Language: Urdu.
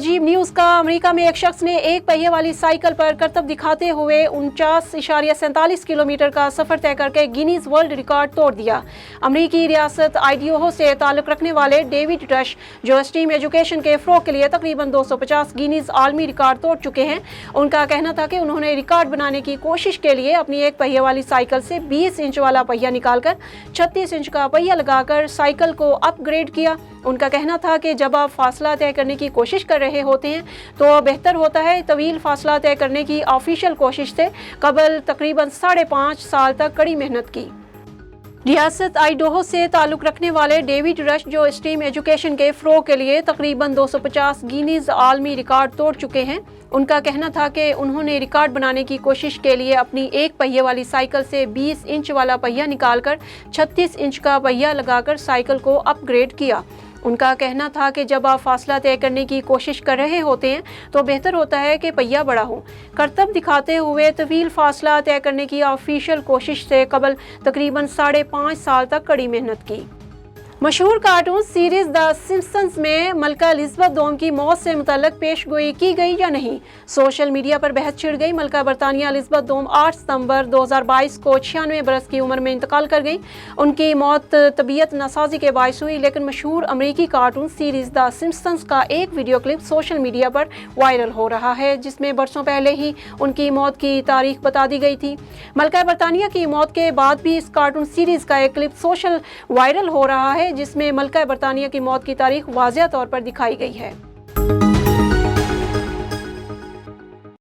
عجیب نیوز کا امریکہ میں ایک شخص نے ایک پہیے والی سائیکل پر کرتب دکھاتے ہوئے 49.47 کلومیٹر کا سفر طے کر کے گینیز ورلڈ ریکارڈ توڑ دیا۔ امریکی ریاست آئیڈیہو سے تعلق رکھنے والے ڈیوڈ رش، جو اسٹیم ایجوکیشن کے فروغ کے لیے تقریباً 250 گینیز عالمی ریکارڈ توڑ چکے ہیں، ان کا کہنا تھا کہ انہوں نے ریکارڈ بنانے کی کوشش کے لیے اپنی ایک پہیے والی سائیکل سے 20 انچ والا پہیہ نکال کر 36 انچ کا پہیہ لگا کر سائیکل کو اپ گریڈ کیا۔ ان کا کہنا تھا کہ جب آپ فاصلہ طے کرنے کی کوشش کر رہے ہوتے ہیں تو بہتر ہوتا ہے طویل فاصلہ طے کرنے کی آفیشیل کوشش سے قبل تقریباً 5.5 سال تک کڑی محنت کی۔ ریاست آئیڈیہو سے تعلق رکھنے والے ڈیوڈ رش، جو اسٹیم ایجوکیشن کے فروغ کے لیے تقریباً 250 گینیز عالمی ریکارڈ توڑ چکے ہیں، ان کا کہنا تھا کہ انہوں نے ریکارڈ بنانے کی کوشش کے لیے اپنی ایک پہیے والی سائیکل سے 20 انچ والا پہیہ نکال کر 36 انچ کا پہیہ لگا کر سائیکل کو اپ گریڈ کیا۔ ان کا کہنا تھا کہ جب آپ فاصلہ طے کرنے کی کوشش کر رہے ہوتے ہیں تو بہتر ہوتا ہے کہ پہیہ بڑا ہو۔ کرتب دکھاتے ہوئے طویل فاصلہ طے کرنے کی آفیشیل کوشش سے قبل تقریباً 5.5 سال تک کڑی محنت کی۔ مشہور کارٹون سیریز دی سمپسنز میں ملکہ الزبتھ دوم کی موت سے متعلق پیش گوئی کی گئی یا نہیں؟ سوشل میڈیا پر بحث چھڑ گئی۔ ملکہ برطانیہ الزبتھ دوم 8 ستمبر 2022 کو 96 برس کی عمر میں انتقال کر گئی۔ ان کی موت طبیعت ناسازی کے باعث ہوئی، لیکن مشہور امریکی کارٹون سیریز دی سمپسنز کا ایک ویڈیو کلپ سوشل میڈیا پر وائرل ہو رہا ہے، جس میں برسوں پہلے ہی ان کی موت کی تاریخ بتا دی گئی تھی۔ ملکہ برطانیہ کی موت کے بعد بھی اس کارٹون سیریز کا ایک کلپ سوشل وائرل ہو رہا ہے، جس میں ملکہ برطانیہ کی موت کی تاریخ واضح طور پر دکھائی گئی ہے۔